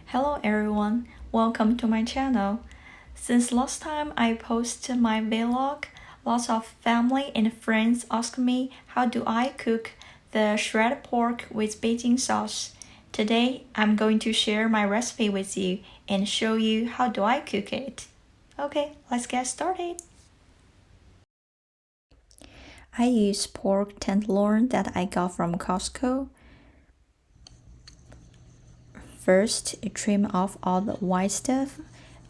Hello everyone, welcome to my channel. Since last time I posted my vlog, lots of family and friends ask me how do I cook the shredded pork with Beijing sauce. Today I'm going to share my recipe with you and show you how do I cook it. Okay, let's get started. I use pork tenderloin that I got from Costco. First, trim off all the white stuff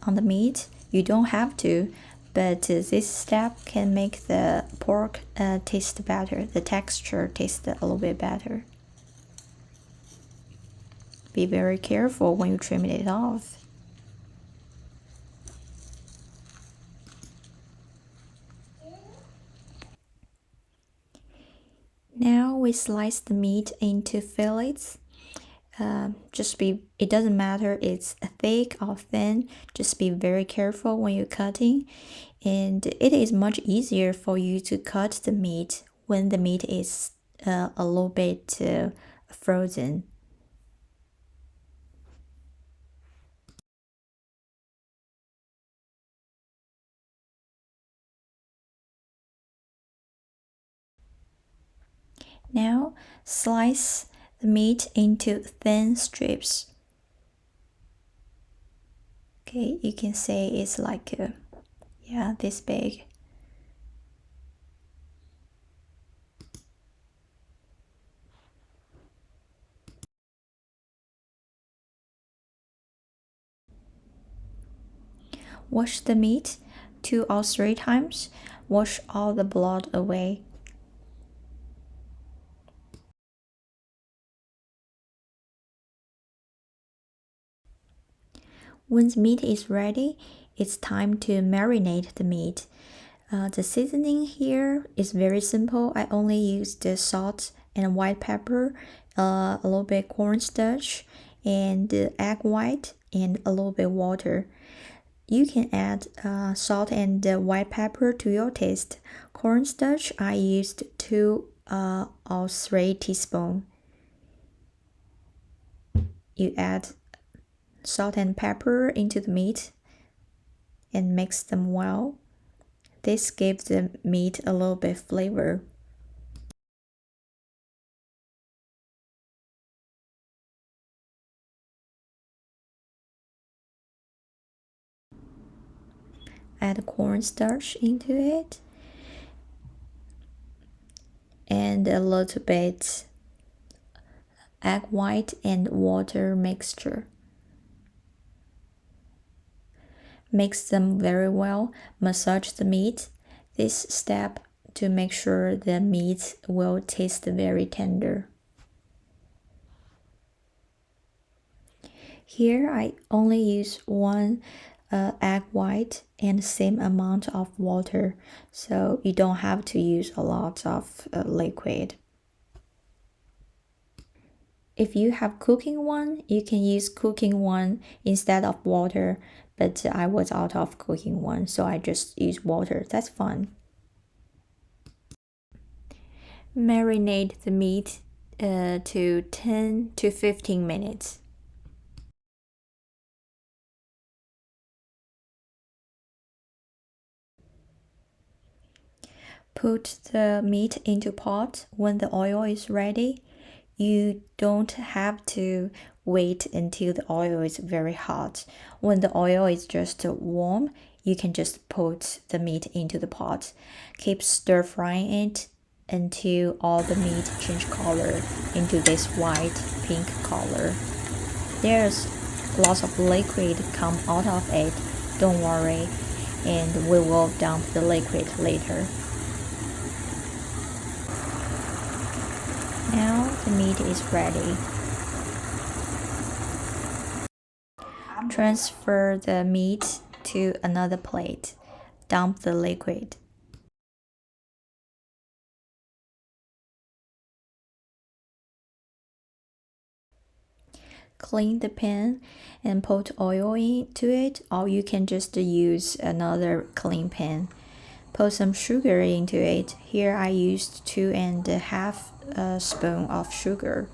on the meat. You don't have to, but this step can make the pork taste better. The texture tastes a little bit better. Be very careful when you trim it off. Now we slice the meat into fillets. It doesn't matter it's thick or thin, just be very careful when you're cutting, and it is much easier for you to cut the meat when the meat is a little bit frozen. Now slice the meat into thin strips. Okay, you can say it's like this big. Wash the meat 2 or 3 times. Wash all the blood away. When the meat is ready, it's time to marinate the meat. The seasoning here is very simple. I only use the salt and white pepper, a little bit cornstarch, and egg white, and a little bit water. You can add salt and white pepper to your taste. Cornstarch, I used 2 or 3 teaspoons. You add salt and pepper into the meat and mix them well. This gives the meat a little bit flavor. Add cornstarch into it and a little bit egg white and water mixture. Mix them very well. Massage the meat. This step to make sure the meat will taste very tender. Here I only use 1 egg white and same amount of water, so you don't have to use a lot of liquid. If you have cooking one, you can use cooking one instead of water, but I was out of cooking one, so I just use water. That's fine. Marinate the meat to 10 to 15 minutes. Put the meat into pot when the oil is ready. You don't have to wait until the oil is very hot. When the oil is just warm, you can just put the meat into the pot. Keep stir frying it until all the meat change color into this white pink color. There's lots of liquid come out of it. Don't worry, and we will dump the liquid later. Now the meat is ready. Transfer the meat to another plate. Dump the liquid. Clean the pan and put oil into it, or you can just use another clean pan. Put some sugar into it. Here I used 2½ spoon of sugar.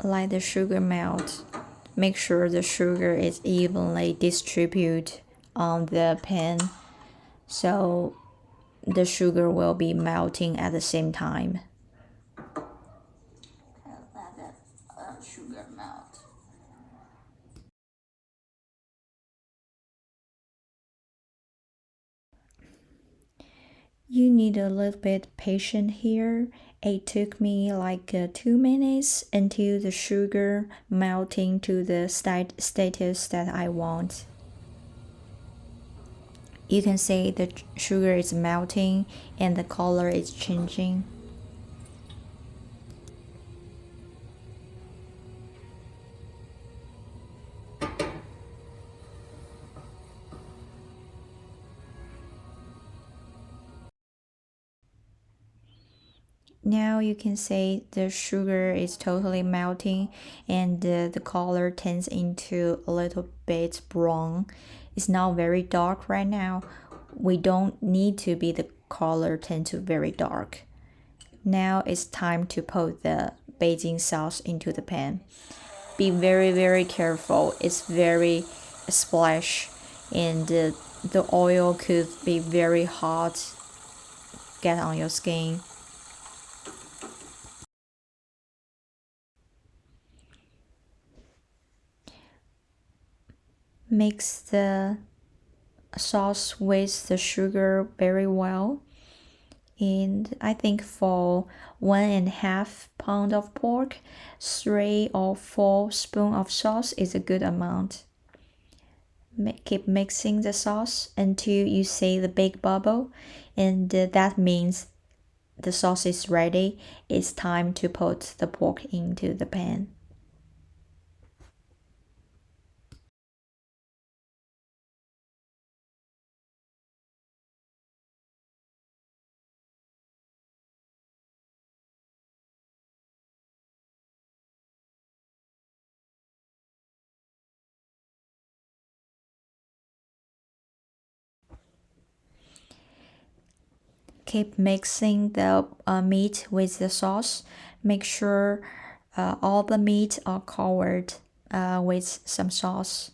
let the sugar melt. Make sure the sugar is evenly distributed on the pan, so the sugar will be melting at the same time. Let the sugar melt. You need a little bit patience here. It took me like 2 minutes until the sugar melting to the status that I want. You can see the sugar is melting and the color is changing. Now you can see the sugar is totally melting and the color turns into a little bit brown. It's not very dark right now. We don't need to be the color turn to very dark. Now it's time to put the Beijing sauce into the pan. Be very careful. It's very splash and the oil could be very hot, get on your skin. Mix the sauce with the sugar very well. And I think for 1.5 pound of pork, 3 or 4 spoons of sauce is a good amount. Keep mixing the sauce until you see the big bubble, and that means the sauce is ready. It's time to put the pork into the pan. Keep mixing the meat with the sauce. Make sure all the meat are covered with some sauce.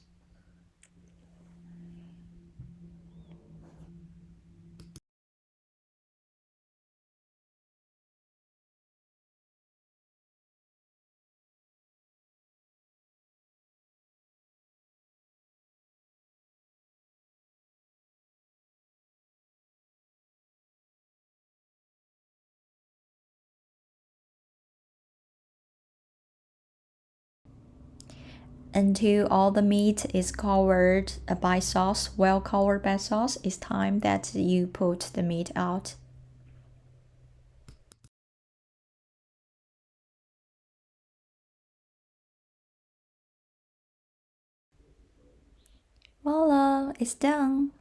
Until all the meat is covered by sauce, well covered by sauce, it's time that you put the meat out. Voila, it's done.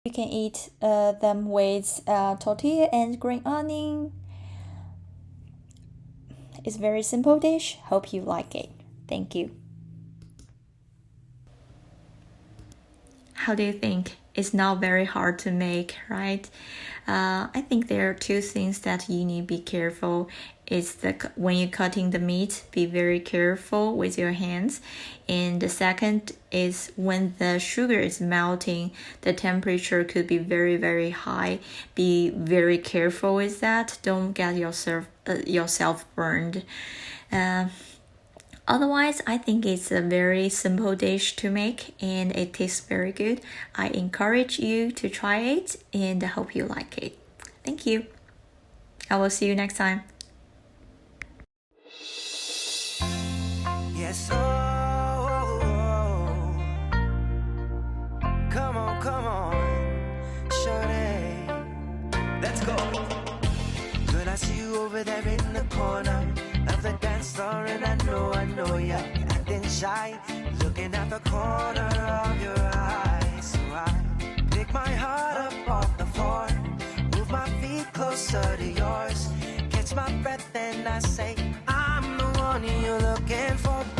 You can eat them with tortilla and green onion. It's a very simple dish. Hope you like it. Thank you. How do you think? It's not very hard to make, right? I think there are two things that you need to be careful. Is when you're cutting the meat, be very careful with your hands. And the second is when the sugar is melting, the temperature could be very high. Be very careful with that. Don't get yourself burned. Otherwise, I think it's a very simple dish to make and it tastes very good. I encourage you to try it and I hope you like it. Thank you. I will see you next time. Yes, come on, shorty, let's go. Girl, I see you over there in the corner of the dance floor, and I know you're acting shy, looking at the corner of your eyes. So I pick my heart up off the floor, move my feet closer to yours, catch my breath and I say, I'm the one you're looking for.